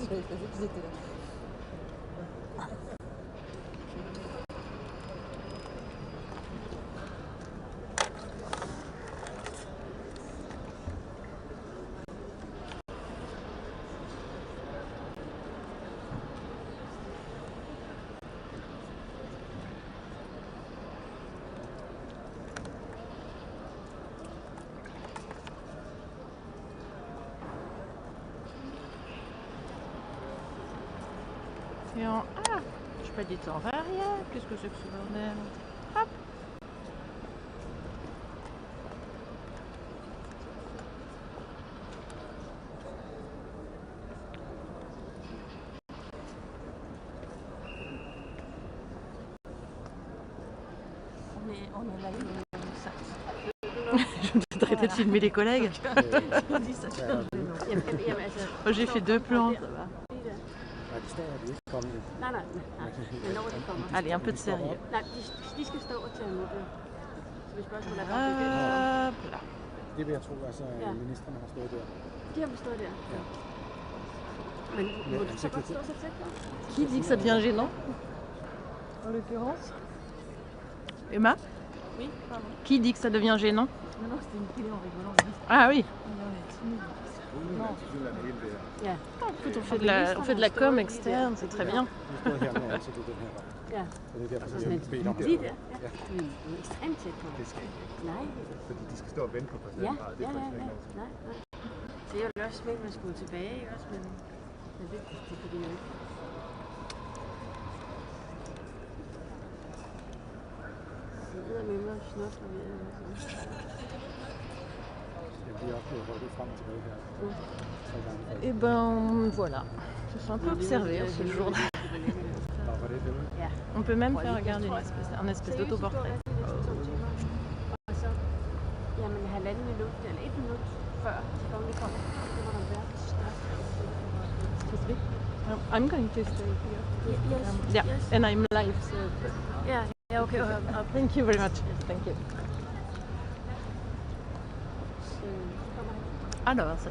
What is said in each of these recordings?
J'avais pas vu qu'ils étaient là. Ah, je suis pas du tout en arrière. Qu'est-ce que c'est que ce bordel? Hop. On est là, Je vais peut-être arrêter de filmer les collègues. Oh, j'ai fait 2 plans, ça va. Allez, un peu de sérieux. Hop là. Qui dit que ça devient gênant? En l'occurrence Emma? Oui, pardon. Qui dit que ça devient gênant? Non, c'était une télé en rigolant. Ah oui. Non. Écoute, on fait de la com externe, c'est très bien. Ja. Ekstremt tæt på. Nej. Fordi de skal stå og vente på præsidenten. Ja. Nej. Så jeg ville også smække, man skulle tilbage også, men det kan de jo ikke. Så sidder med mig og snuffer ved det. Et ben voilà, je suis un peu observée ce jour. On peut même faire regarder un espèce d'autoportrait. Og så, jamen 1,5 minut eller 1 minut før de kongelige kommer, det var der verdens største. I'm going to stay here. Yes. And I'm live. So. Yeah, okay. Thank you very much. Yes, thank you. Alors, ça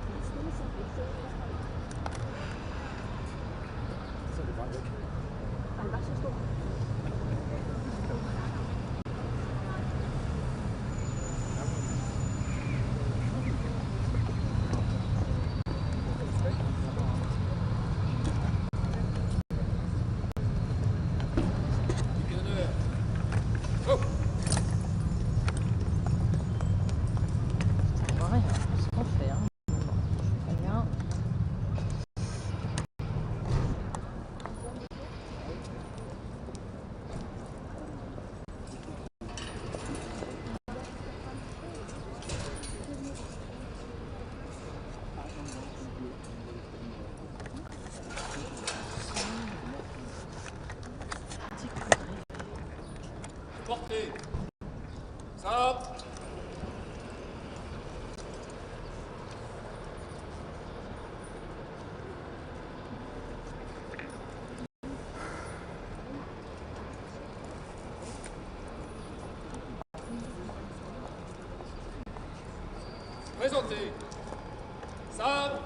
Portez. Ça. Présentez. Ça.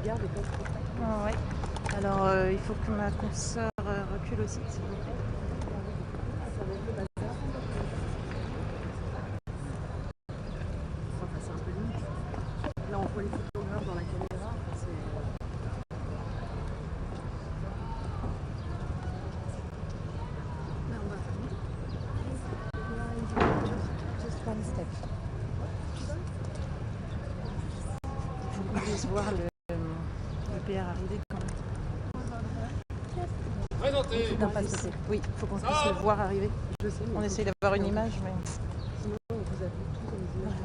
regarde et pas trop. Ah ouais. Alors, il faut que ma consoeur recule aussi, s'il vous plaît. Ça va être le bazar. Enfin, c'est un peu limite. Là, on voit les photographes dans la caméra. C'est... Là, on va faire. Just one step. Il faut qu'on puisse voir le PR arriver quand même. Présentez. Non, pas sauter. Oui, il faut qu'on puisse le voir arriver. Je sais, mais On essaye d'avoir une image, mais... sinon, on vous a vu tout comme des images.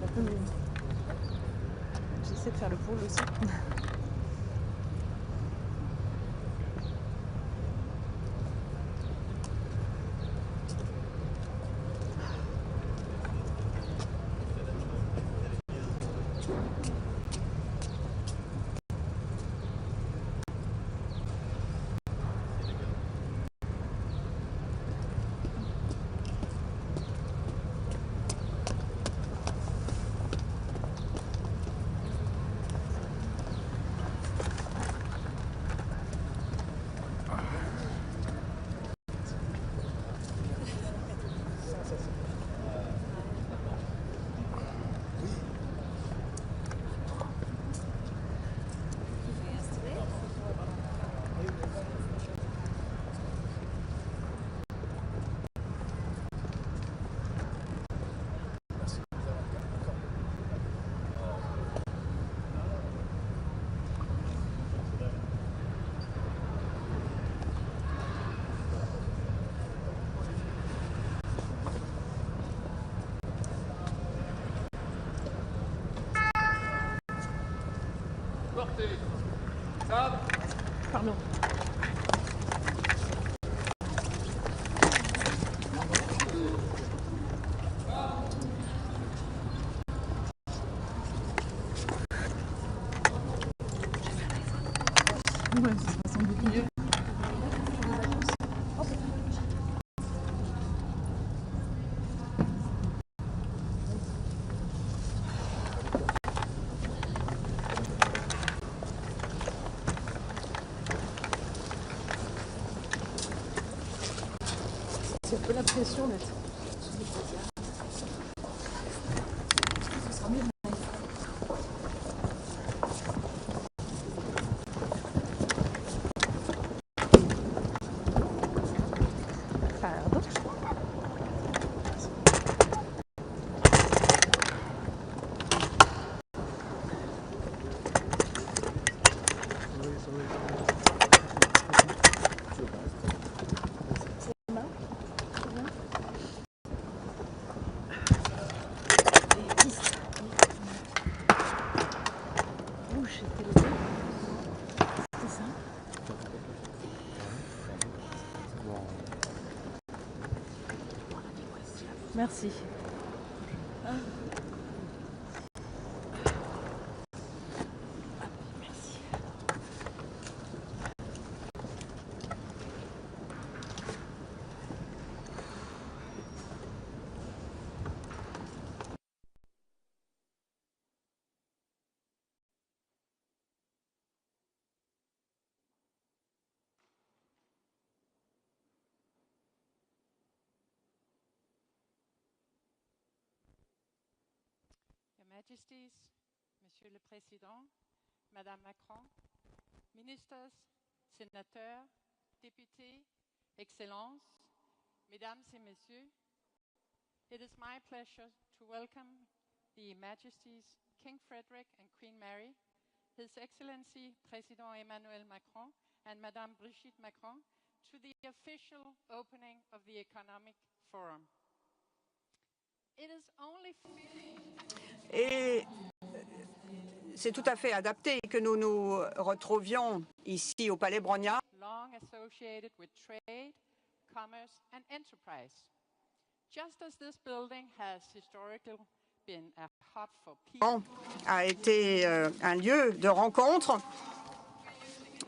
La première. J'essaie de faire le pôle aussi. Portez. Sabre. Pardon. Ouais, c'est sans doute mieux. C'est un peu la pression d'être. Pardon. Merci. Merci. Your Majesties, Monsieur le Président, Madame Macron, ministres, sénateurs, députés, Excellences, Mesdames et Messieurs, it is my pleasure to welcome the Majesties King Frederick and Queen Mary, His Excellency President Emmanuel Macron and Madame Brigitte Macron to the official opening of the Economic Forum. It is only fitting. Et c'est tout à fait adapté que nous nous retrouvions ici au Palais Brongniart, Long associated with trade, commerce and enterprise. Just as this building has historically been a hub for peace, a été un lieu de rencontre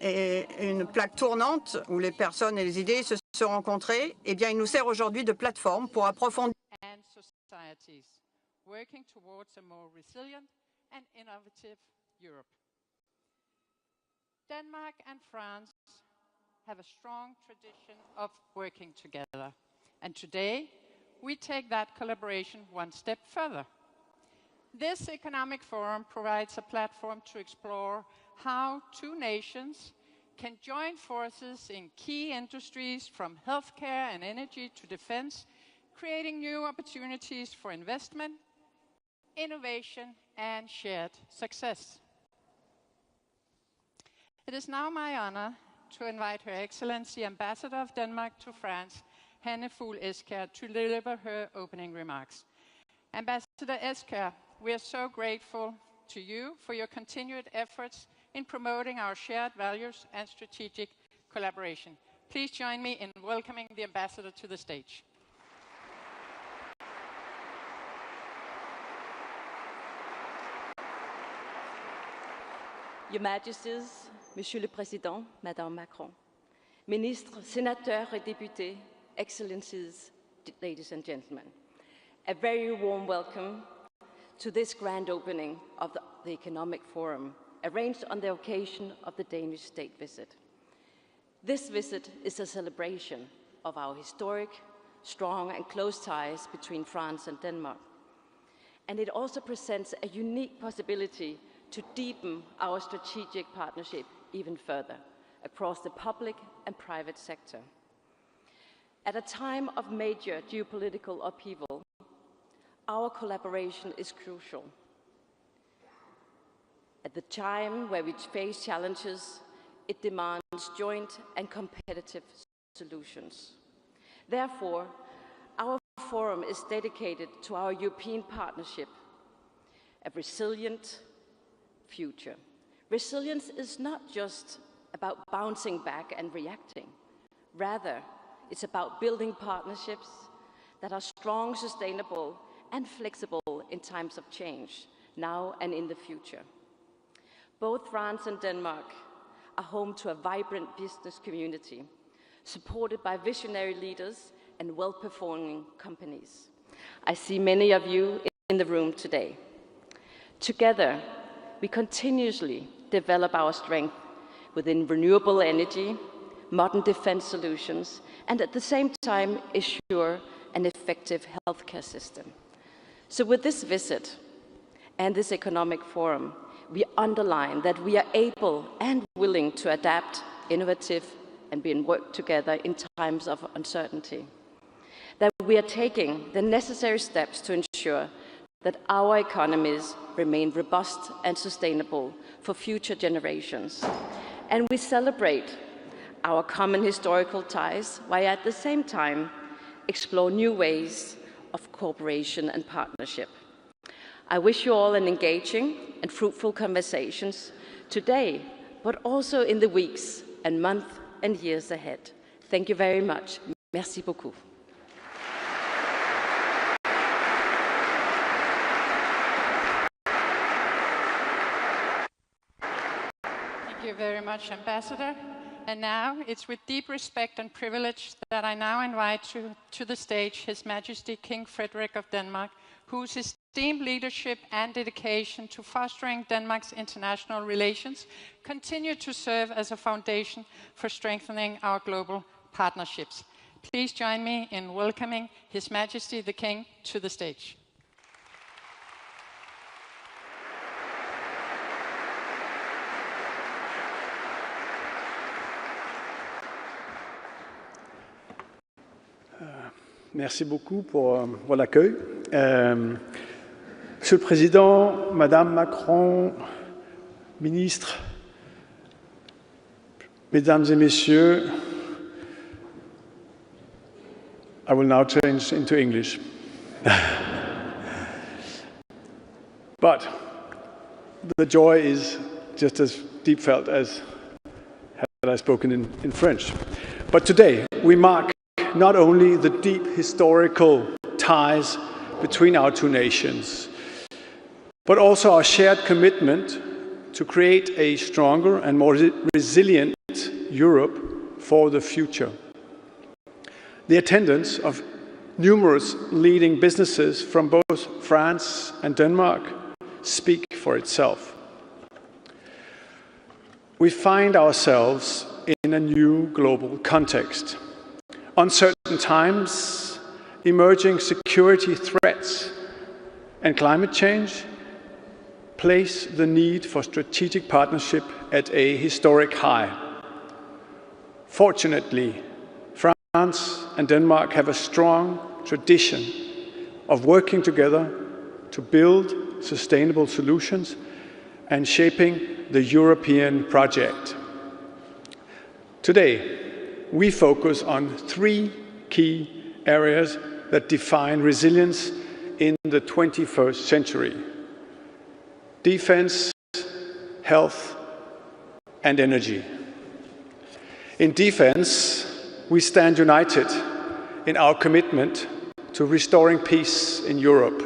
et une plaque tournante où les personnes et les idées se sont rencontrées, eh bien, il nous sert aujourd'hui de plateforme pour approfondir and societies working towards a more resilient and innovative Europe. Denmark and France have a strong tradition of working together. And today, we take that collaboration one step further. This economic forum provides a platform to explore how two nations can join forces in key industries from healthcare and energy to defense, creating new opportunities for investment, innovation, and shared success. It is now my honor to invite Her Excellency Ambassador of Denmark to France, Hanne Fugl Eskjær, to deliver her opening remarks. Ambassador Eskjær, we are so grateful to you for your continued efforts in promoting our shared values and strategic collaboration. Please join me in welcoming the ambassador to the stage. Your Majesties, Monsieur le Président, Madame Macron, Ministres, Sénateurs et Députés, Excellencies, ladies and gentlemen, a very warm welcome to this grand opening of the Economic Forum, arranged on the occasion of the Danish state visit. This visit is a celebration of our historic, strong and close ties between France and Denmark. And it also presents a unique possibility to deepen our strategic partnership even further across the public and private sector. At a time of major geopolitical upheaval, our collaboration is crucial. At the time where we face challenges, it demands joint and competitive solutions. Therefore, our forum is dedicated to our European partnership, a resilient future. Resilience is not just about bouncing back and reacting. Rather, it's about building partnerships that are strong, sustainable, and flexible in times of change, now and in the future. Both France and Denmark are home to a vibrant business community, supported by visionary leaders and well-performing companies. I see many of you in the room today. Together, we continuously develop our strength within renewable energy, modern defense solutions, and at the same time ensure an effective healthcare system. So with this visit and this economic forum, we underline that we are able and willing to adapt, innovative, and work together in times of uncertainty. That we are taking the necessary steps to ensure that our economies remain robust and sustainable for future generations. And we celebrate our common historical ties, while at the same time explore new ways of cooperation and partnership. I wish you all an engaging and fruitful conversations today, but also in the weeks and months and years ahead. Thank you very much. Merci beaucoup. Thank you very much, Ambassador. And now it's with deep respect and privilege that I now invite to the stage His Majesty King Frederick of Denmark, whose esteemed leadership and dedication to fostering Denmark's international relations continue to serve as a foundation for strengthening our global partnerships. Please join me in welcoming His Majesty the King to the stage. Merci beaucoup pour l'accueil. Monsieur le Président, Madame Macron, ministres, Mesdames et Messieurs, I will now change into English. But the joy is just as deep felt as had I spoken in French. But today we mark not only the deep historical ties between our two nations, but also our shared commitment to create a stronger and more resilient Europe for the future. The attendance of numerous leading businesses from both France and Denmark speak for itself. we find ourselves in a new global context. Uncertain times, emerging security threats, and climate change place the need for strategic partnership at a historic high. Fortunately, France and Denmark have a strong tradition of working together to build sustainable solutions and shaping the European project. Today, we focus on 3 key areas that define resilience in the 21st century: defense, health, and energy. In defense, we stand united in our commitment to restoring peace in Europe.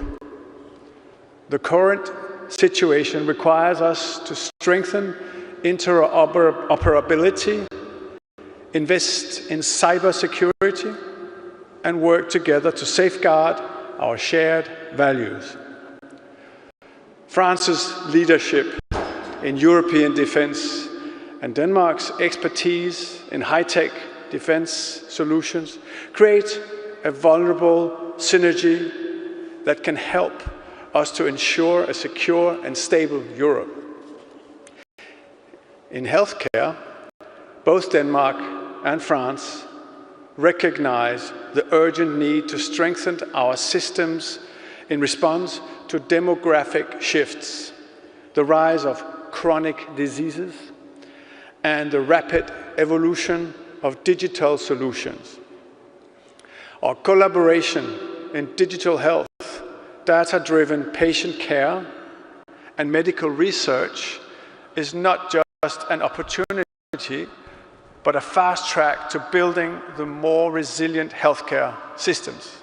The current situation requires us to strengthen interoperability, invest in cybersecurity, and work together to safeguard our shared values. France's leadership in European defense and Denmark's expertise in high-tech defense solutions create a vulnerable synergy that can help us to ensure a secure and stable Europe. In healthcare, both Denmark and France recognize the urgent need to strengthen our systems in response to demographic shifts, the rise of chronic diseases, and the rapid evolution of digital solutions. Our collaboration in digital health, data-driven patient care, and medical research is not just an opportunity, but a fast track to building the more resilient healthcare systems.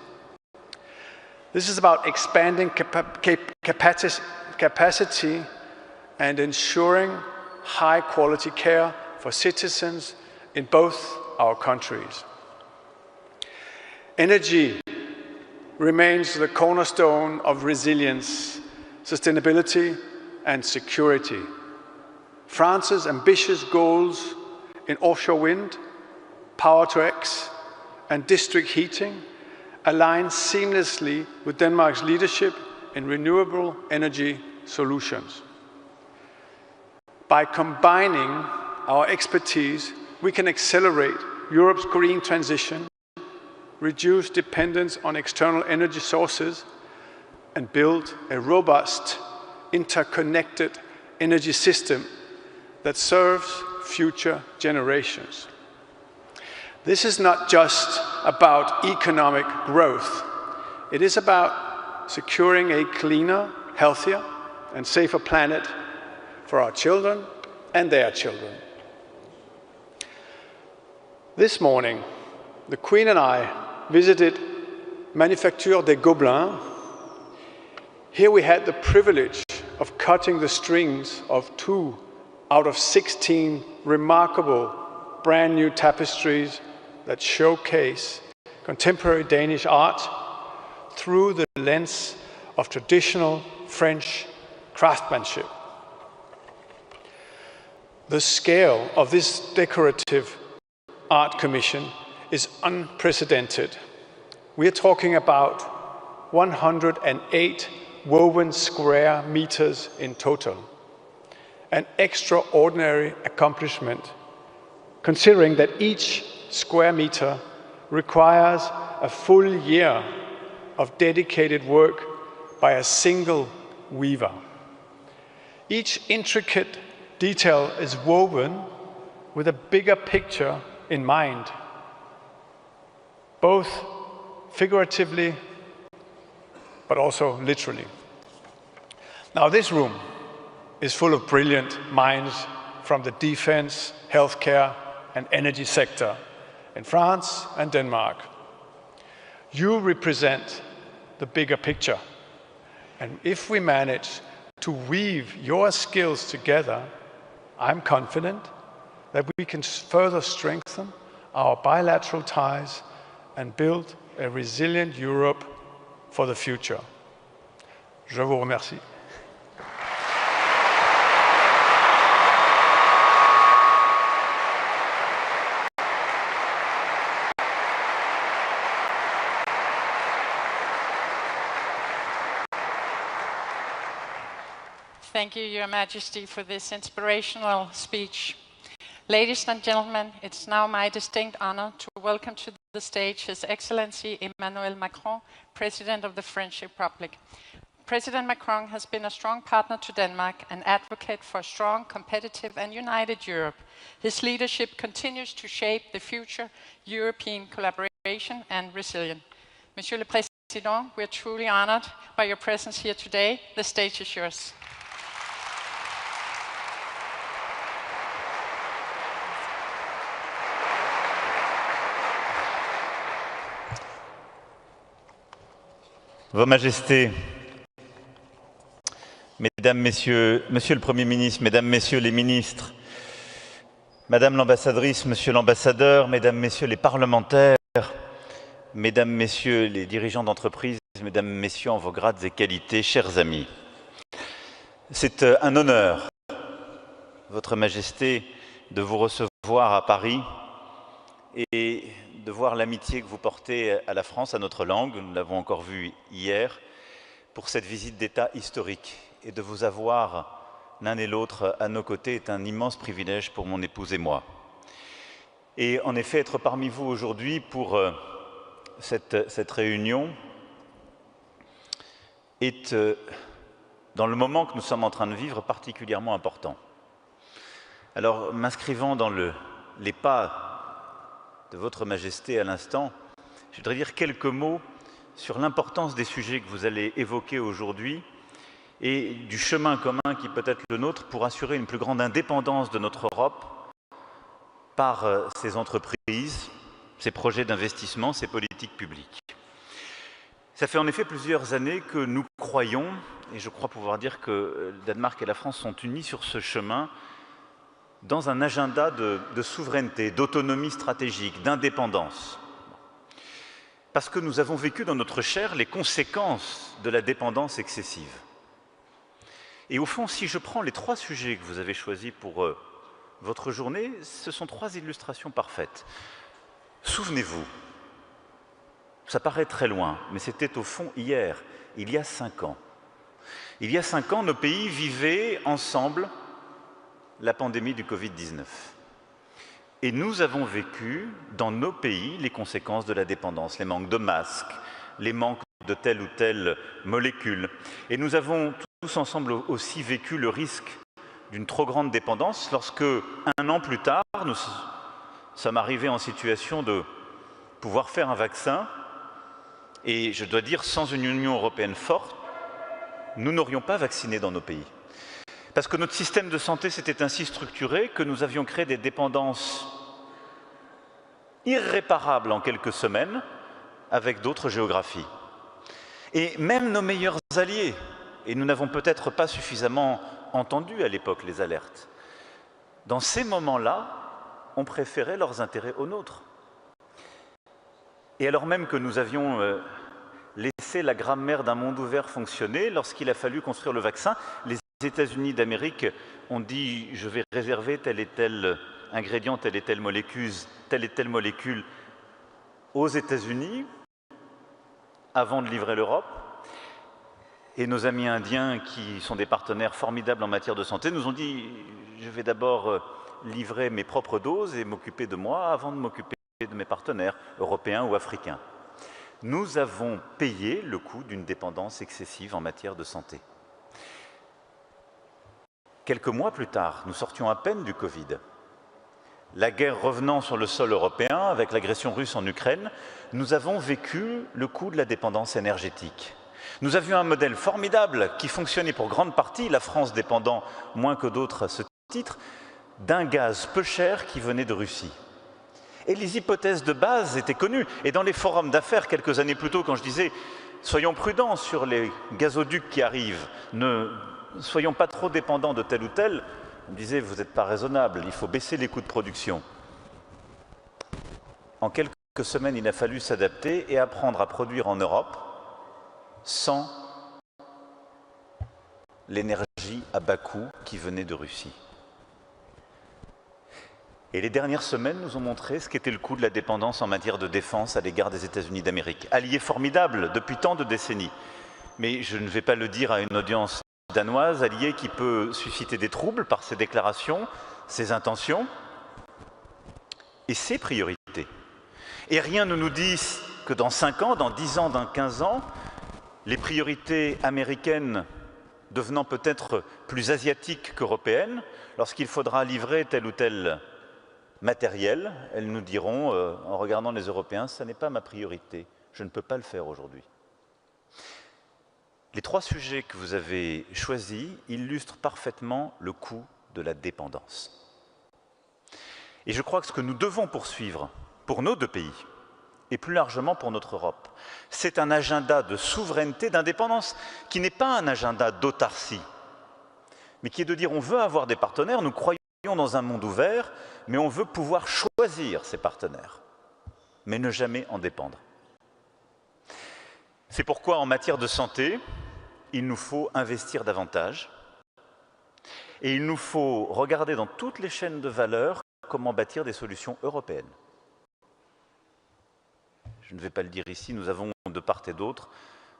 This is about expanding capacity and ensuring high-quality care for citizens in both our countries. Energy remains the cornerstone of resilience, sustainability, and security. France's ambitious goals in offshore wind, power-to-X, and district heating align seamlessly with Denmark's leadership in renewable energy solutions. By combining our expertise, we can accelerate Europe's green transition, reduce dependence on external energy sources, and build a robust, interconnected energy system that serves future generations. This is not just about economic growth. It is about securing a cleaner, healthier, and safer planet for our children and their children. This morning, the Queen and I visited Manufacture des Gobelins. Here we had the privilege of cutting the strings of 2 out of 16 remarkable brand new tapestries that showcase contemporary Danish art through the lens of traditional French craftsmanship. The scale of this decorative art commission is unprecedented. We are talking about 108 woven square meters in total. An extraordinary accomplishment, considering that each square meter requires a full year of dedicated work by a single weaver. Each intricate detail is woven with a bigger picture in mind, both figuratively but also literally. Now, this room is full of brilliant minds from the defense, healthcare, and energy sector in France and Denmark. You represent the bigger picture. And if we manage to weave your skills together, I'm confident that we can further strengthen our bilateral ties and build a resilient Europe for the future. Je vous remercie. Thank you, Your Majesty, for this inspirational speech. Ladies and gentlemen, it's now my distinct honor to welcome to the stage His Excellency Emmanuel Macron, President of the French Republic. President Macron has been a strong partner to Denmark and advocate for a strong, competitive and united Europe. His leadership continues to shape the future European collaboration and resilience. Monsieur le Président, we are truly honored by your presence here today. The stage is yours. Vos Majestés, Mesdames, Messieurs, Monsieur le Premier ministre, Mesdames, Messieurs les ministres, Madame l'ambassadrice, Monsieur l'ambassadeur, Mesdames, Messieurs les parlementaires, Mesdames, Messieurs les dirigeants d'entreprise, Mesdames, Messieurs en vos grades et qualités, chers amis. C'est un honneur, Votre Majesté, de vous recevoir à Paris et de voir l'amitié que vous portez à la France, à notre langue, nous l'avons encore vu hier, pour cette visite d'État historique. Et de vous avoir l'un et l'autre à nos côtés est un immense privilège pour mon épouse et moi. Et en effet, être parmi vous aujourd'hui pour cette réunion est, dans le moment que nous sommes en train de vivre, particulièrement important. Alors, m'inscrivant dans les pas de Votre Majesté à l'instant, je voudrais dire quelques mots sur l'importance des sujets que vous allez évoquer aujourd'hui et du chemin commun qui peut être le nôtre pour assurer une plus grande indépendance de notre Europe par ses entreprises, ses projets d'investissement, ses politiques publiques. Ça fait en effet plusieurs années que nous croyons, et je crois pouvoir dire que le Danemark et la France sont unis sur ce chemin, dans un agenda de souveraineté, d'autonomie stratégique, d'indépendance. Parce que nous avons vécu dans notre chair les conséquences de la dépendance excessive. Et au fond, si je prends les 3 sujets que vous avez choisis pour votre journée, ce sont 3 illustrations parfaites. Souvenez-vous, ça paraît très loin, mais c'était au fond hier, il y a 5 ans. Il y a 5 ans, nos pays vivaient ensemble la pandémie du Covid-19. Et nous avons vécu dans nos pays les conséquences de la dépendance, les manques de masques, les manques de telle ou telle molécule. Et nous avons tous ensemble aussi vécu le risque d'une trop grande dépendance lorsque, 1 an plus tard, nous sommes arrivés en situation de pouvoir faire un vaccin. Et je dois dire, sans une Union européenne forte, nous n'aurions pas vacciné dans nos pays. Parce que notre système de santé s'était ainsi structuré que nous avions créé des dépendances irréparables en quelques semaines avec d'autres géographies. Et même nos meilleurs alliés, et nous n'avons peut-être pas suffisamment entendu à l'époque les alertes, dans ces moments-là, ont préféré leurs intérêts aux nôtres. Et alors même que nous avions laissé la grammaire d'un monde ouvert fonctionner, lorsqu'il a fallu construire le vaccin, les États-Unis d'Amérique ont dit « je vais réserver tel et tel ingrédient, telle et telle molécule aux États-Unis avant de livrer l'Europe ». Et nos amis indiens, qui sont des partenaires formidables en matière de santé, nous ont dit « je vais d'abord livrer mes propres doses et m'occuper de moi avant de m'occuper de mes partenaires européens ou africains ». Nous avons payé le coût d'une dépendance excessive en matière de santé. Quelques mois plus tard, nous sortions à peine du Covid. La guerre revenant sur le sol européen, avec l'agression russe en Ukraine, nous avons vécu le coût de la dépendance énergétique. Nous avions un modèle formidable qui fonctionnait pour grande partie, la France dépendant moins que d'autres à ce titre, d'un gaz peu cher qui venait de Russie. Et les hypothèses de base étaient connues. Et dans les forums d'affaires, quelques années plus tôt, quand je disais « soyons prudents sur les gazoducs qui arrivent, ne soyons pas trop dépendants de tel ou tel », on me disait « vous n'êtes pas raisonnable, il faut baisser les coûts de production ». En quelques semaines, il a fallu s'adapter et apprendre à produire en Europe sans l'énergie à bas coût qui venait de Russie. Et les dernières semaines nous ont montré ce qu'était le coût de la dépendance en matière de défense à l'égard des États-Unis d'Amérique. Alliés formidables depuis tant de décennies. Mais je ne vais pas le dire à une audience danoise, alliée qui peut susciter des troubles par ses déclarations, ses intentions et ses priorités. Et rien ne nous dit que dans 5 ans, dans 10 ans, dans 15 ans, les priorités américaines devenant peut-être plus asiatiques qu'européennes, lorsqu'il faudra livrer tel ou tel matériel, elles nous diront, en regardant les Européens, ça n'est pas ma priorité, je ne peux pas le faire aujourd'hui. Les 3 sujets que vous avez choisis illustrent parfaitement le coût de la dépendance. Et je crois que ce que nous devons poursuivre pour nos 2 pays, et plus largement pour notre Europe, c'est un agenda de souveraineté, d'indépendance, qui n'est pas un agenda d'autarcie, mais qui est de dire on veut avoir des partenaires, nous croyons dans un monde ouvert, mais on veut pouvoir choisir ses partenaires, mais ne jamais en dépendre. C'est pourquoi en matière de santé, il nous faut investir davantage et il nous faut regarder dans toutes les chaînes de valeur comment bâtir des solutions européennes. Je ne vais pas le dire ici, nous avons de part et d'autre,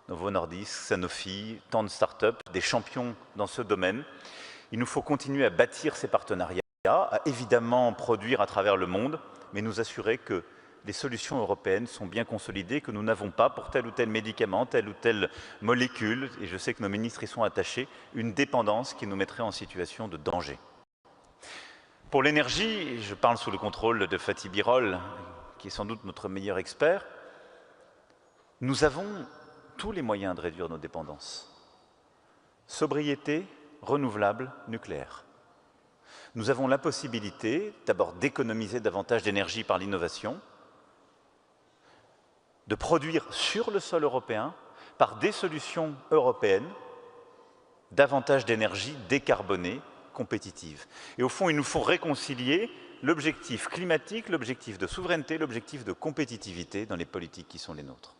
Novo Nordisk, Sanofi, tant de start-up, des champions dans ce domaine. Il nous faut continuer à bâtir ces partenariats, à évidemment produire à travers le monde, mais nous assurer que les solutions européennes sont bien consolidées, que nous n'avons pas pour tel ou tel médicament, telle ou telle molécule, et je sais que nos ministres y sont attachés, une dépendance qui nous mettrait en situation de danger. Pour l'énergie, je parle sous le contrôle de Fatih Birol, qui est sans doute notre meilleur expert, nous avons tous les moyens de réduire nos dépendances. Sobriété, renouvelable, nucléaire. Nous avons la possibilité, d'abord, d'économiser davantage d'énergie par l'innovation, de produire sur le sol européen, par des solutions européennes, davantage d'énergie décarbonée, compétitive. Et au fond, il nous faut réconcilier l'objectif climatique, l'objectif de souveraineté, l'objectif de compétitivité dans les politiques qui sont les nôtres.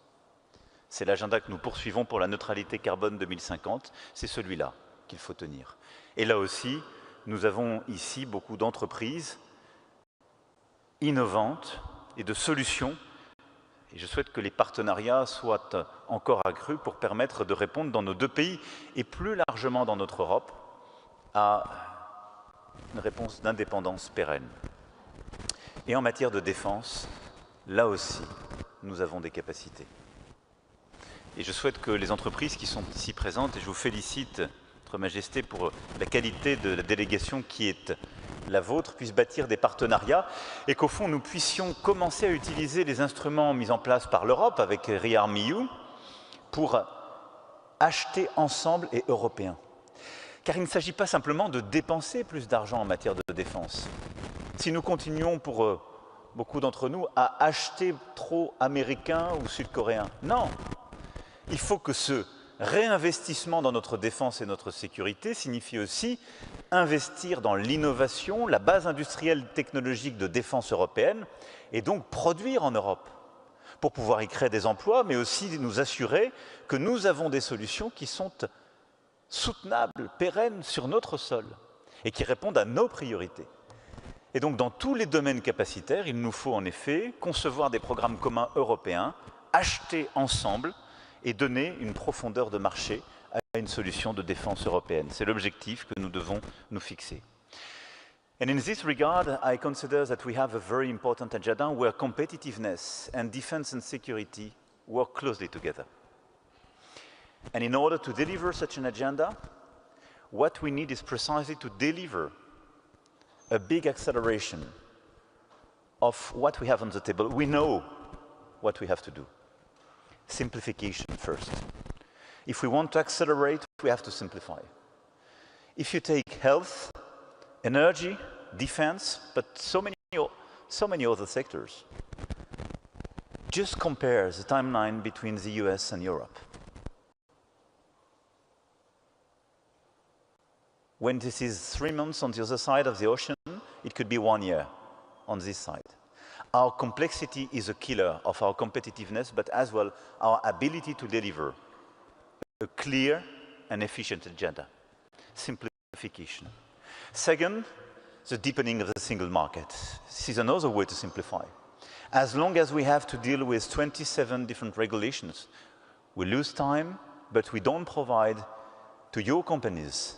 C'est l'agenda que nous poursuivons pour la neutralité carbone 2050, c'est celui-là qu'il faut tenir. Et là aussi, nous avons ici beaucoup d'entreprises innovantes et de solutions. Et je souhaite que les partenariats soient encore accrus pour permettre de répondre dans nos 2 pays et plus largement dans notre Europe à une réponse d'indépendance pérenne. Et en matière de défense, là aussi, nous avons des capacités. Et je souhaite que les entreprises qui sont ici présentes, et je vous félicite, Votre Majesté, pour la qualité de la délégation qui est la vôtre, puissent bâtir des partenariats et qu'au fond, nous puissions commencer à utiliser les instruments mis en place par l'Europe avec ReArmEU pour acheter ensemble et européen. Car il ne s'agit pas simplement de dépenser plus d'argent en matière de défense. Si nous continuons pour beaucoup d'entre nous à acheter trop américain ou sud-coréen, non. Il faut que ce réinvestissement dans notre défense et notre sécurité signifie aussi investir dans l'innovation, la base industrielle technologique de défense européenne et donc produire en Europe pour pouvoir y créer des emplois, mais aussi nous assurer que nous avons des solutions qui sont soutenables, pérennes sur notre sol et qui répondent à nos priorités. Et donc dans tous les domaines capacitaires, il nous faut en effet concevoir des programmes communs européens, acheter ensemble et donner une profondeur de marché à une solution de défense européenne. C'est l'objectif que nous devons nous fixer. And in this regard, I consider that we have a very important agenda where competitiveness and defense and security work closely together. And in order to deliver such an agenda, what we need is precisely to deliver a big acceleration of what we have on the table. We know what we have to do. Simplification first. If we want to accelerate, we have to simplify. If you take health, energy, defense, but so many other sectors, just compare the timeline between the US and Europe. When this is 3 months on the other side of the ocean, it could be 1 year on this side. Our complexity is a killer of our competitiveness, but as well our ability to deliver a clear and efficient agenda. Simplification. Second, the deepening of the single market. This is another way to simplify. As long as we have to deal with 27 different regulations, we lose time, but we don't provide to your companies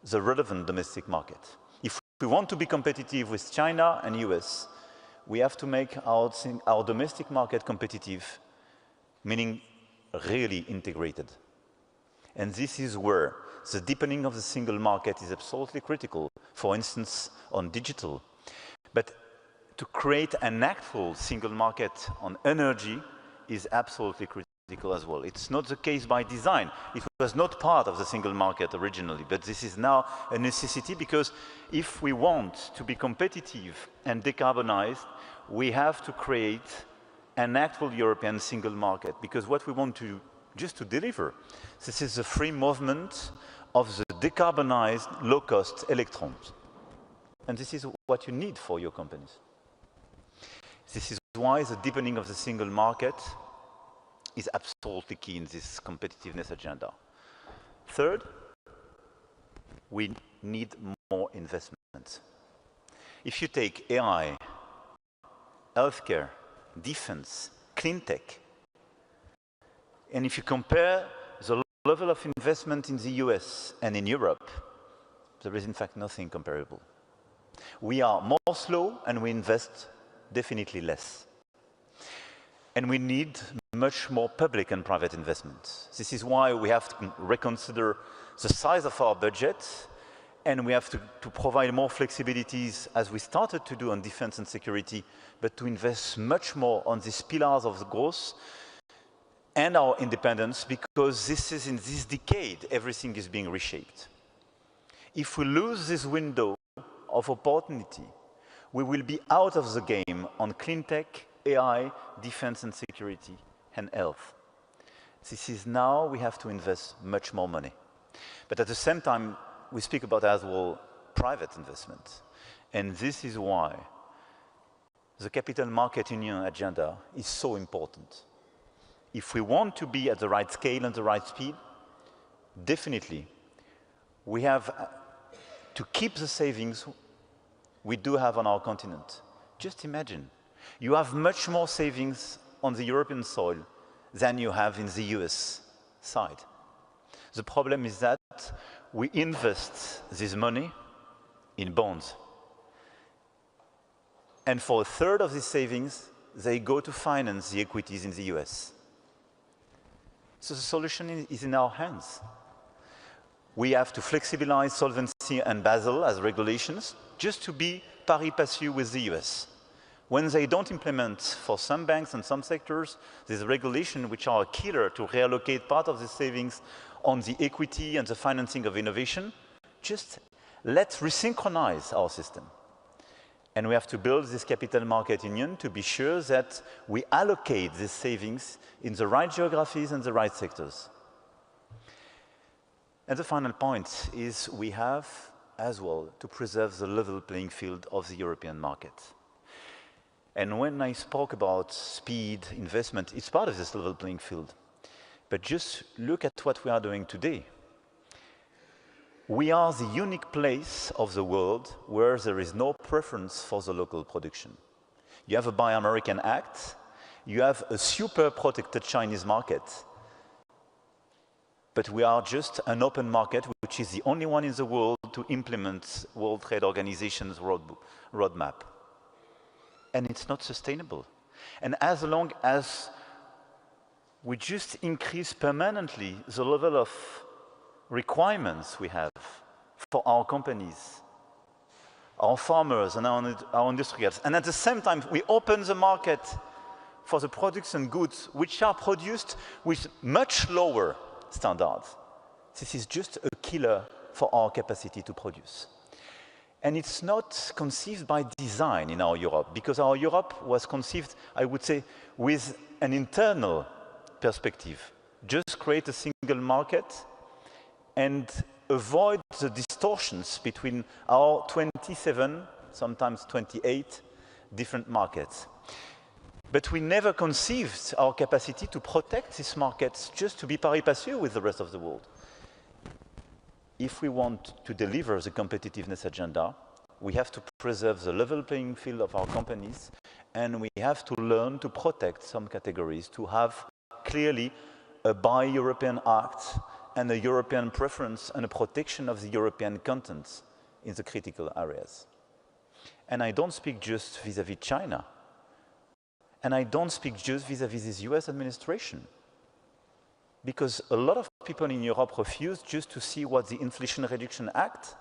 the relevant domestic market. If we want to be competitive with China and US, we have to make our domestic market competitive, meaning really integrated. And this is where the deepening of the single market is absolutely critical, for instance, on digital. But to create an actual single market on energy is absolutely critical as well. It's not the case by design. It was not part of the single market originally, but this is now a necessity because if we want to be competitive and decarbonized, we have to create an actual European single market, because what we want to just to deliver, this is the free movement of the decarbonized low-cost electrons. And this is what you need for your companies. This is why the deepening of the single market is absolutely key in this competitiveness agenda. Third, we need more investment. If you take AI, healthcare, defense, clean tech, and if you compare the level of investment in the US and in Europe, there is in fact nothing comparable. We are more slow and we invest definitely less. And we need much more public and private investment. This is why we have to reconsider the size of our budget, and we have to provide more flexibilities, as we started to do on defense and security, but to invest much more on these pillars of the growth and our independence, because this is in this decade, everything is being reshaped. If we lose this window of opportunity, we will be out of the game on clean tech, AI, defense and security, and health. This is now we have to invest much more money. But at the same time, we speak about as well private investment. And this is why the Capital Market Union agenda is so important. If we want to be at the right scale and the right speed, definitely we have to keep the savings we do have on our continent. Just imagine, you have much more savings on the European soil than you have in the US side. The problem is that we invest this money in bonds. And for a third of these savings, they go to finance the equities in the US. So the solution is in our hands. We have to flexibilize solvency and Basel as regulations just to be pari passu with the US. When they don't implement for some banks and some sectors these regulations which are a killer to reallocate part of the savings on the equity and the financing of innovation, just let's resynchronize our system. And we have to build this capital market union to be sure that we allocate these savings in the right geographies and the right sectors. And the final point is we have as well to preserve the level playing field of the European market. And when I spoke about speed, investment, it's part of this level playing field. But just look at what we are doing today. We are the unique place of the world where there is no preference for the local production. You have a Buy American Act, you have a super protected Chinese market, but we are just an open market, which is the only one in the world to implement World Trade Organization's roadmap. And it's not sustainable. And as long as we just increase permanently the level of requirements we have for our companies, our farmers and our industrials, and at the same time we open the market for the products and goods which are produced with much lower standards, this is just a killer for our capacity to produce. And it's not conceived by design in our Europe, because our Europe was conceived, I would say, with an internal perspective. Just create a single market and avoid the distortions between our 27, sometimes 28, different markets. But we never conceived our capacity to protect these markets just to be pari passu with the rest of the world. If we want to deliver the competitiveness agenda, we have to preserve the level playing field of our companies, and we have to learn to protect some categories, to have clearly a Buy European Act and a European preference and a protection of the European contents in the critical areas. And I don't speak just vis-à-vis China. And I don't speak just vis-à-vis this US administration. Because a lot of people in Europe refuse just to see what the Inflation Reduction Act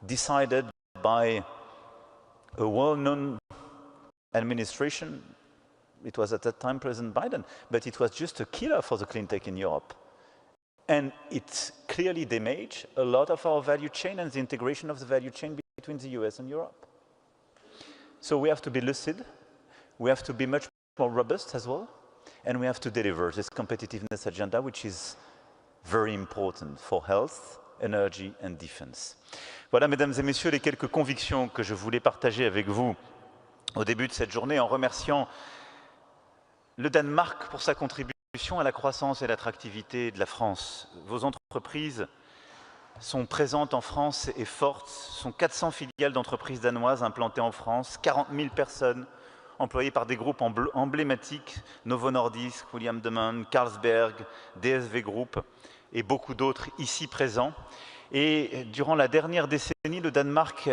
decided by a well-known administration. It was at that time President Biden, but it was just a killer for the clean tech in Europe. And it clearly damaged a lot of our value chain and the integration of the value chain between the US and Europe. So we have to be lucid, we have to be much more robust as well, and we have to deliver this competitiveness agenda, which is very important for health, energy and defense. Voilà, mesdames et messieurs, les quelques convictions que je voulais partager avec vous au début de cette journée, en remerciant le Danemark pour sa contribution à la croissance et l'attractivité de la France. Vos entreprises sont présentes en France et fortes. Ce sont 400 filiales d'entreprises danoises implantées en France, 40 000 personnes employées par des groupes emblématiques, Novo Nordisk, William Demant, Carlsberg, DSV Group et beaucoup d'autres ici présents. Et durant la dernière décennie, le Danemark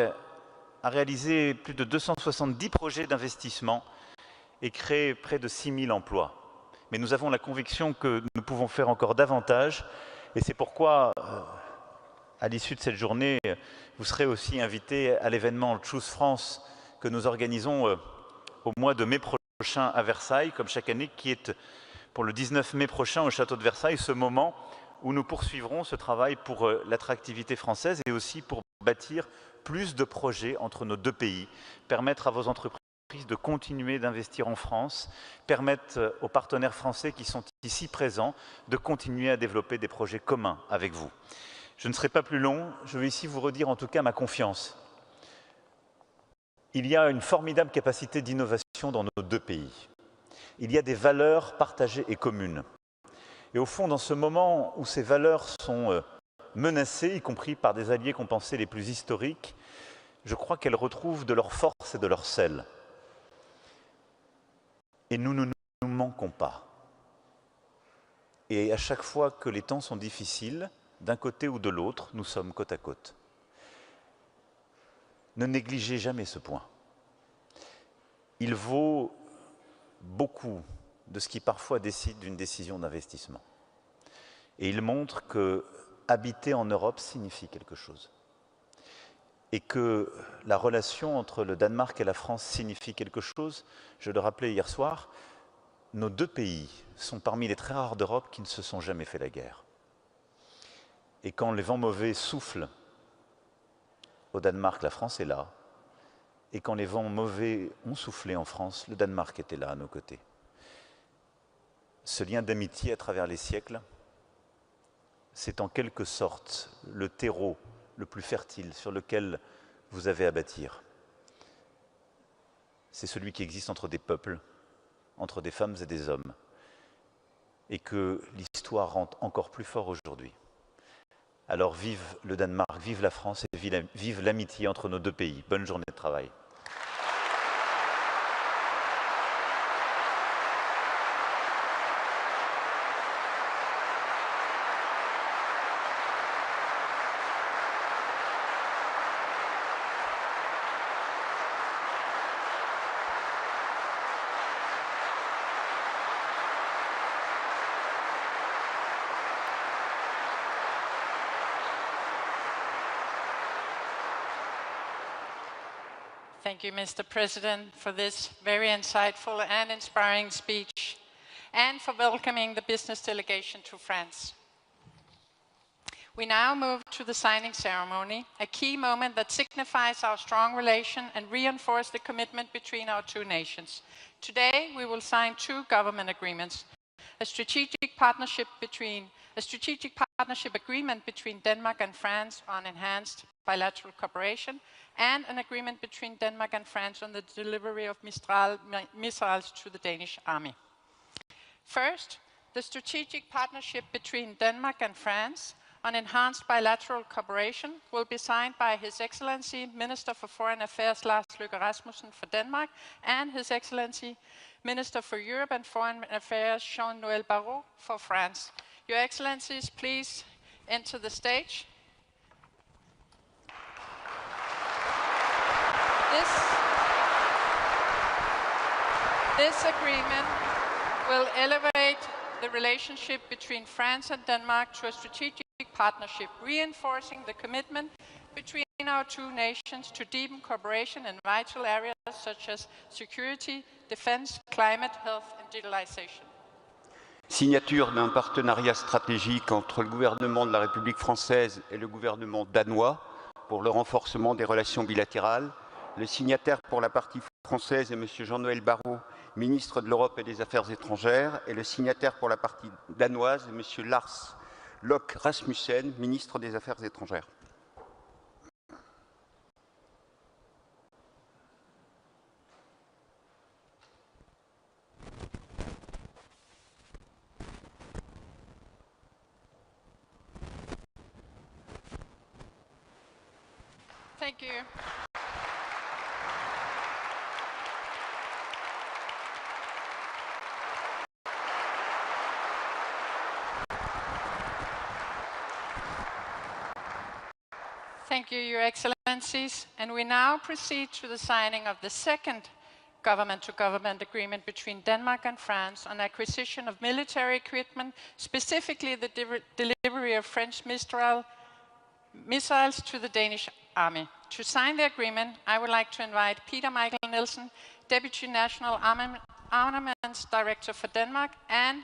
a réalisé plus de 270 projets d'investissement et créé près de 6 000 emplois. Mais nous avons la conviction que nous pouvons faire encore davantage, et c'est pourquoi, à l'issue de cette journée, vous serez aussi invités à l'événement Choose France que nous organisons au mois de mai prochain à Versailles, comme chaque année, qui est pour le 19 mai prochain au château de Versailles, ce moment où nous poursuivrons ce travail pour l'attractivité française et aussi pour bâtir plus de projets entre nos deux pays, permettre à vos entreprises de continuer d'investir en France, permettre aux partenaires français qui sont ici présents de continuer à développer des projets communs avec vous. Je ne serai pas plus long, je vais ici vous redire en tout cas ma confiance. Il y a une formidable capacité d'innovation dans nos deux pays. Il y a des valeurs partagées et communes. Et au fond, dans ce moment où ces valeurs sont menacées, y compris par des alliés qu'on pensait les plus historiques, je crois qu'elles retrouvent de leur force et de leur sel. Et nous ne nous manquons pas. Et à chaque fois que les temps sont difficiles, d'un côté ou de l'autre, nous sommes côte à côte. Ne négligez jamais ce point. Il vaut beaucoup de ce qui parfois décide d'une décision d'investissement. Et il montre que habiter en Europe signifie quelque chose. Et que la relation entre le Danemark et la France signifie quelque chose. Je le rappelais hier soir, nos deux pays sont parmi les très rares d'Europe qui ne se sont jamais fait la guerre. Et quand les vents mauvais soufflent au Danemark, la France est là. Et quand les vents mauvais ont soufflé en France, le Danemark était là à nos côtés. Ce lien d'amitié à travers les siècles, c'est en quelque sorte le terreau le plus fertile sur lequel vous avez à bâtir. C'est celui qui existe entre des peuples, entre des femmes et des hommes, et que l'histoire rend encore plus fort aujourd'hui. Alors vive le Danemark, vive la France et vive l'amitié entre nos deux pays. Bonne journée de travail. Thank you, Mr. President, for this very insightful and inspiring speech, and for welcoming the business delegation to France. We now move to the signing ceremony, a key moment that signifies our strong relation and reinforces the commitment between our two nations. Today, we will sign two government agreements, a strategic partnership agreement between Denmark and France on enhanced bilateral cooperation, and an agreement between Denmark and France on the delivery of Mistral missiles to the Danish army. First, the strategic partnership between Denmark and France on enhanced bilateral cooperation will be signed by His Excellency Minister for Foreign Affairs Lars Løkke Rasmussen for Denmark and His Excellency Minister for Europe and Foreign Affairs Jean-Noël Barrot for France. Your Excellencies, please enter the stage. This agreement will elevate the relationship between France and Denmark to a strategic partnership, reinforcing the commitment between our two nations to deepen cooperation in vital areas such as security, defense, climate, health and digitalization. Signature d'un partenariat stratégique entre le gouvernement de la République française et le gouvernement danois pour le renforcement des relations bilatérales. Le signataire pour la partie française est M. Jean-Noël Barrot, ministre de l'Europe et des Affaires étrangères, et le signataire pour la partie danoise est M. Lars Løkke Rasmussen, ministre des Affaires étrangères. Thank you. Thank you, Your Excellencies. And we now proceed to the signing of the second government-to-government agreement between Denmark and France on acquisition of military equipment, specifically the delivery of French Mistral missiles to the Danish Army. To sign the agreement, I would like to invite Peter Michael Nielsen, Deputy National Armaments Director for Denmark, and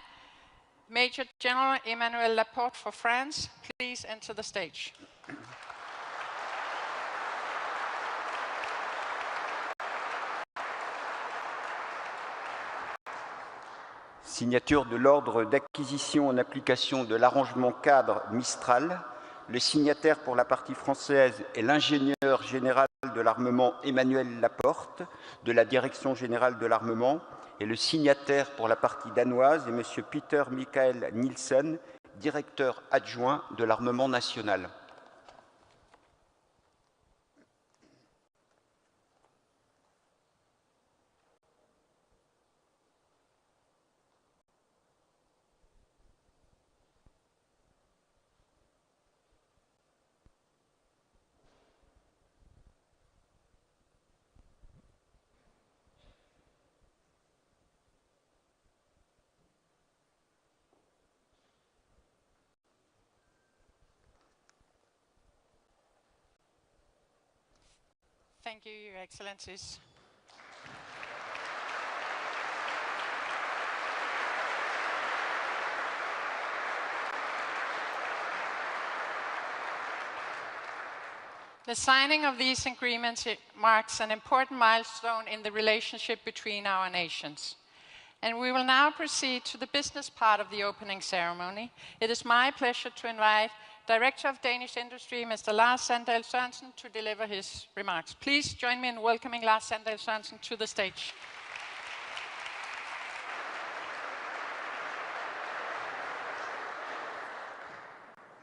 Major General Emmanuel Laporte for France. Please enter the stage. Signature de l'ordre d'acquisition en application de l'arrangement cadre Mistral. Le signataire pour la partie française est l'ingénieur général de l'armement Emmanuel Laporte, de la Direction générale de l'armement, et le signataire pour la partie danoise est M. Peter Michael Nielsen, directeur adjoint de l'armement national. Thank you, Your Excellencies. The signing of these agreements marks an important milestone in the relationship between our nations. And we will now proceed to the business part of the opening ceremony. It is my pleasure to invite Director of Danish Industry, Mr. Lars Sandahl Sørensen, to deliver his remarks. Please join me in welcoming Lars Sandahl Sørensen to the stage.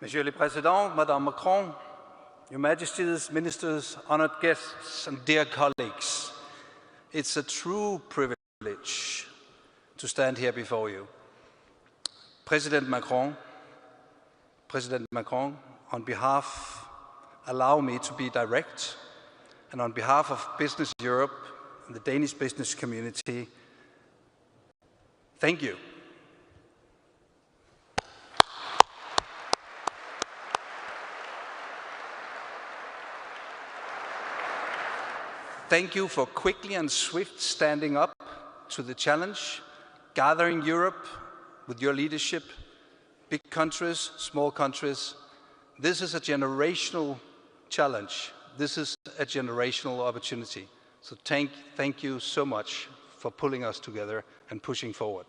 Monsieur le Président, Madame Macron, Your Majesties, Ministers, honored guests, and dear colleagues, it's a true privilege to stand here before you. President Macron, on behalf, allow me to be direct, and on behalf of Business Europe and the Danish business community, thank you. Thank you for quickly and swift standing up to the challenge, gathering Europe with your leadership, big countries, small countries. This is a generational challenge. This is a generational opportunity. So thank you so much for pulling us together and pushing forward.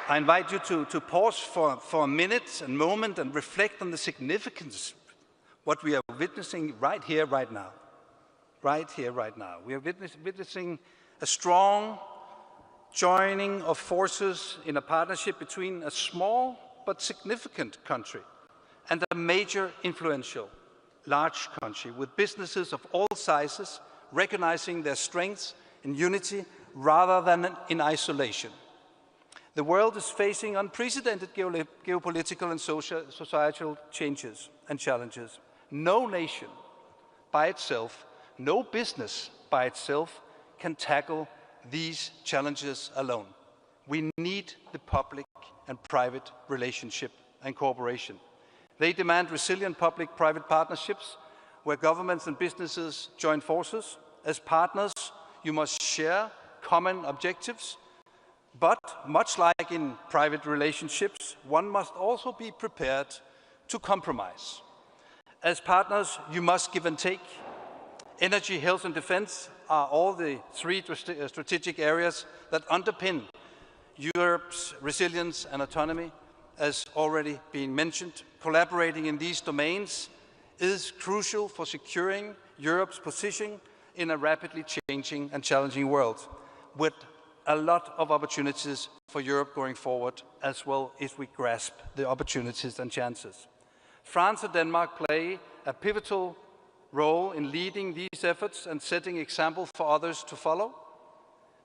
I invite you to pause for a minute and moment and reflect on the significance of what we are witnessing right here, right now. Right here, right now. We are witnessing a strong joining of forces in a partnership between a small but significant country and a major influential large country with businesses of all sizes recognizing their strengths in unity rather than in isolation. The world is facing unprecedented geopolitical and societal changes and challenges. No nation by itself, no business by itself can tackle these challenges alone. We need the public and private relationship and cooperation. They demand resilient public-private partnerships where governments and businesses join forces. As partners, you must share common objectives, but much like in private relationships, one must also be prepared to compromise. As partners, you must give and take. Energy, health, and defense are all the three strategic areas that underpin Europe's resilience and autonomy, as already been mentioned. Collaborating in these domains is crucial for securing Europe's position in a rapidly changing and challenging world, with a lot of opportunities for Europe going forward, as well if we grasp the opportunities and chances. France and Denmark play a pivotal role in leading these efforts and setting example for others to follow.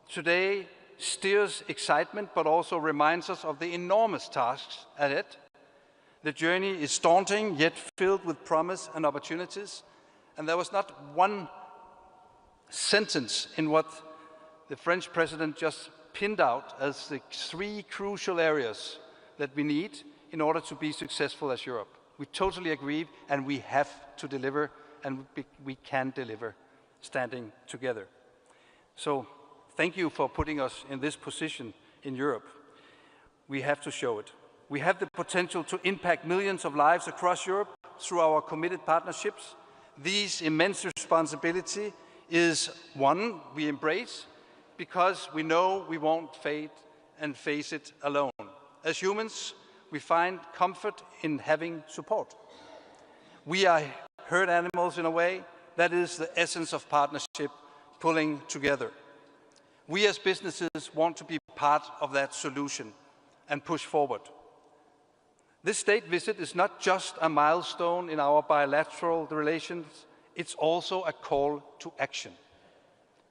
Today stirs excitement, but also reminds us of the enormous tasks ahead. The journey is daunting, yet filled with promise and opportunities. And there was not one sentence in what the French president just pinned out as the three crucial areas that we need in order to be successful as Europe. We totally agree, and we have to deliver, and we can deliver standing together. So thank you for putting us in this position in Europe. We have to show it. We have the potential to impact millions of lives across Europe through our committed partnerships. This immense responsibility is one we embrace because we know we won't face it alone. As humans, we find comfort in having support. We are herd animals in a way. That is the essence of partnership, pulling together. We as businesses want to be part of that solution and push forward. This state visit is not just a milestone in our bilateral relations, it's also a call to action,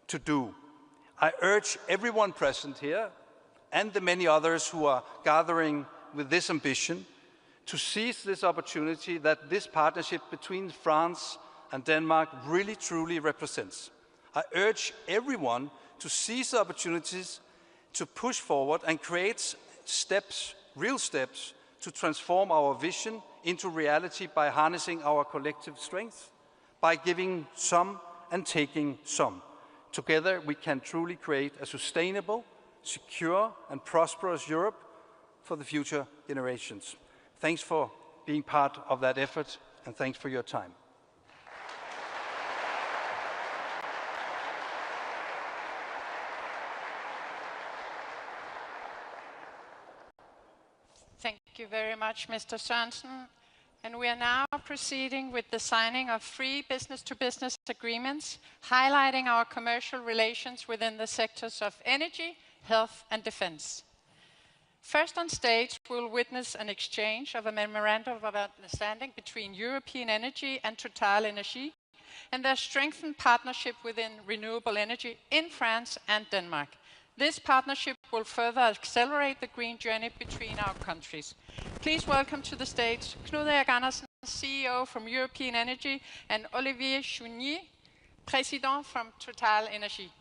to do. I urge everyone present here and the many others who are gathering with this ambition to seize this opportunity that this partnership between France and Denmark really truly represents. I urge everyone to seize the opportunities to push forward and create steps, real steps, to transform our vision into reality by harnessing our collective strength, by giving some and taking some. Together we can truly create a sustainable, secure and prosperous Europe for the future generations. Thanks for being part of that effort, and thanks for your time. Thank you very much, Mr. Sørensen. And we are now proceeding with the signing of 3 business-to-business agreements, highlighting our commercial relations within the sectors of energy, health and defense. First on stage, we will witness an exchange of a memorandum of understanding between European Energy and Total Energy and their strengthened partnership within renewable energy in France and Denmark. This partnership will further accelerate the green journey between our countries. Please welcome to the stage Knud Erik Andersen, CEO from European Energy, and Olivier Chounier, President from Total Energy.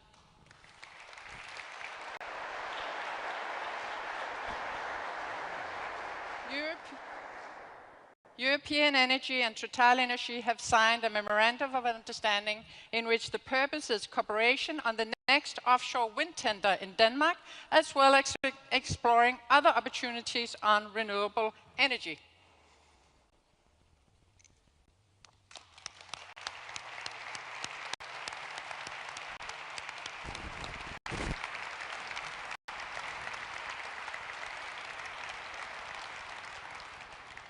European Energy and Total Energy have signed a memorandum of understanding in which the purpose is cooperation on the next offshore wind tender in Denmark, as well as exploring other opportunities on renewable energy.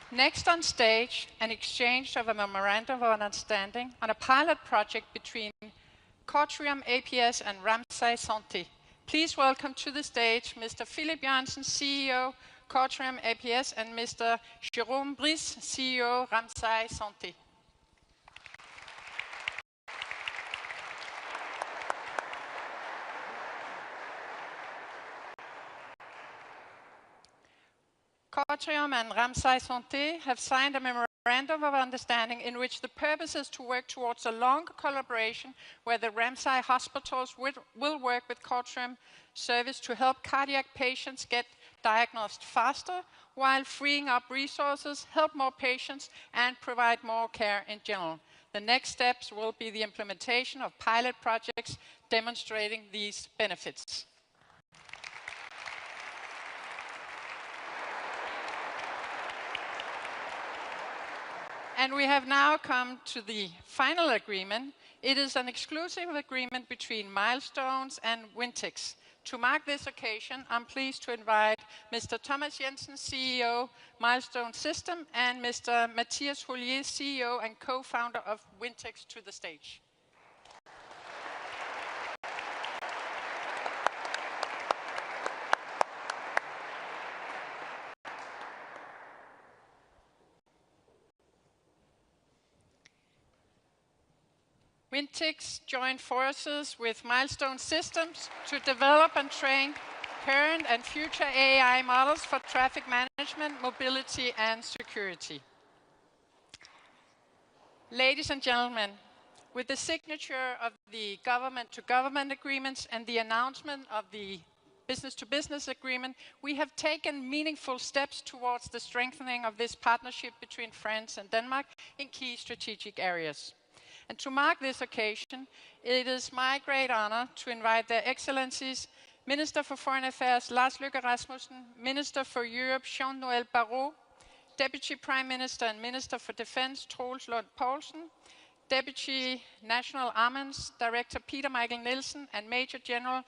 Next on stage, an exchange of a memorandum of understanding on a pilot project between Cortrium APS and Ramsay Santé. Please welcome to the stage Mr. Philip Jørgensen, CEO, Cortrium APS, and Mr. Jérôme Brice, CEO, Ramsay Santé. Quatrium and Ramsay Santé have signed a memorandum of understanding in which the purpose is to work towards a longer collaboration where the Ramsay hospitals will work with Quatrium service to help cardiac patients get diagnosed faster while freeing up resources, help more patients, and provide more care in general. The next steps will be the implementation of pilot projects demonstrating these benefits. And we have now come to the final agreement. It is an exclusive agreement between Milestones and Wintix. To mark this occasion, I'm pleased to invite Mr. Thomas Jensen, CEO, Milestone System, and Mr. Mathias Hollier, CEO and co-founder of Wintix, to the stage. Wintix joined forces with Milestone Systems to develop and train current and future AI models for traffic management, mobility, and security. Ladies and gentlemen, with the signature of the government-to-government agreements and the announcement of the business-to-business agreement, we have taken meaningful steps towards the strengthening of this partnership between France and Denmark in key strategic areas. And to mark this occasion, it is my great honor to invite Their Excellencies Minister for Foreign Affairs Lars Løkke Rasmussen, Minister for Europe Jean-Noël Barrot, Deputy Prime Minister and Minister for Defense Troels Lund Poulsen, Deputy National Armaments Director Peter Michael Nielsen, and Major General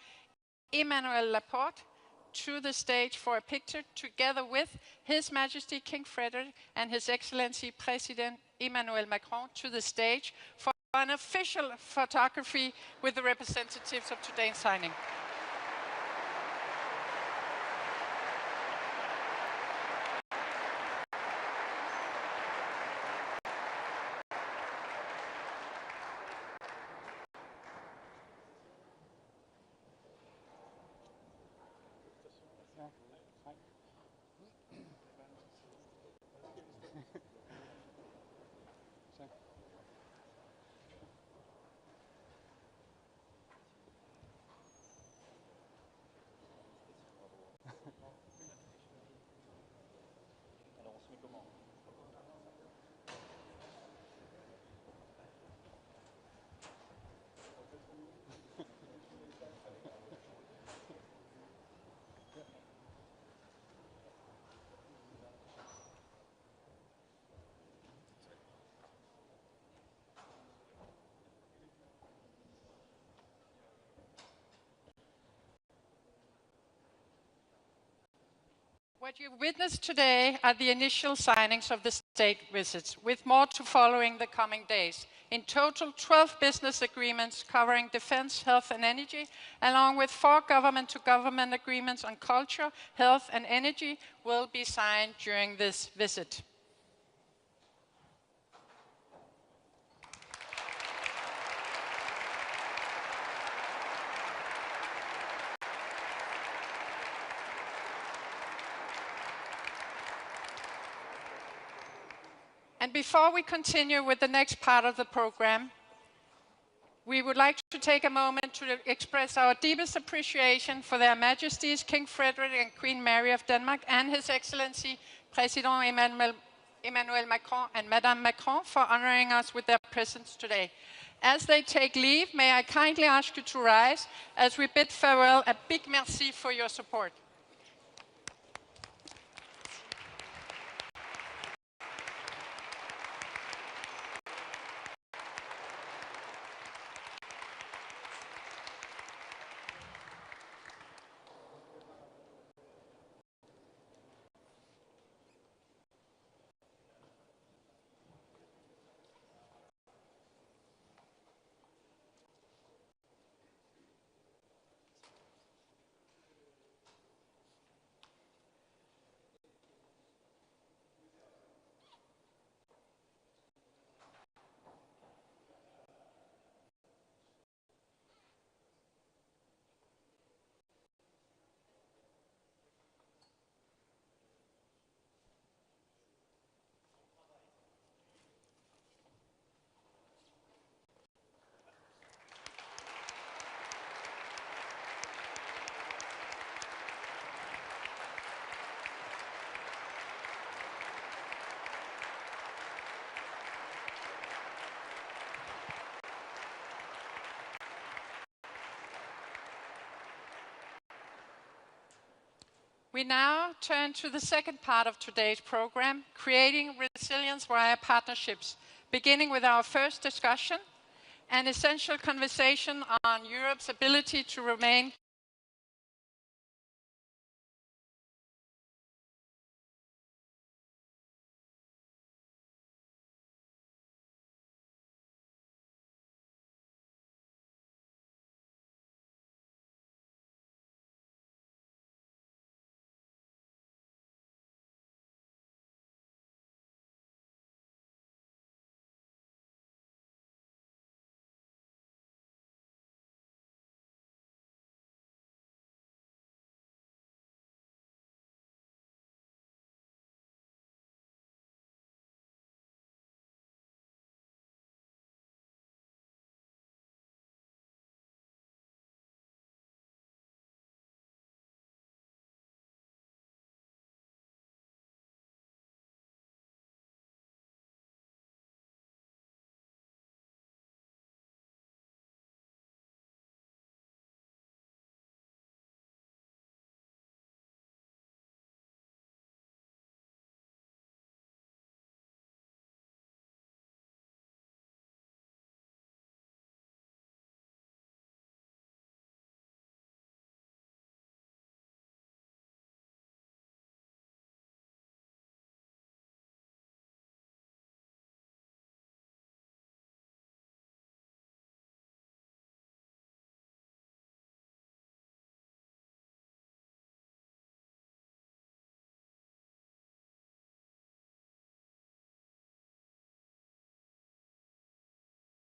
Emmanuel Laporte to the stage for a picture together with His Majesty King Frederick and His Excellency President Emmanuel Macron to the stage for an official photography with the representatives of today's signing. What you've witnessed today are the initial signings of the state visits, with more to follow in the coming days. In total, 12 business agreements covering defense, health and energy, along with 4 government-to-government agreements on culture, health and energy will be signed during this visit. And before we continue with the next part of the program, we would like to take a moment to express our deepest appreciation for Their Majesties King Frederick and Queen Mary of Denmark and His Excellency President Emmanuel Macron and Madame Macron for honoring us with their presence today. As they take leave, may I kindly ask you to rise as we bid farewell. A big merci for your support. We now turn to the second part of today's program, creating resilience via partnerships, beginning with our first discussion, an essential conversation on Europe's ability to remain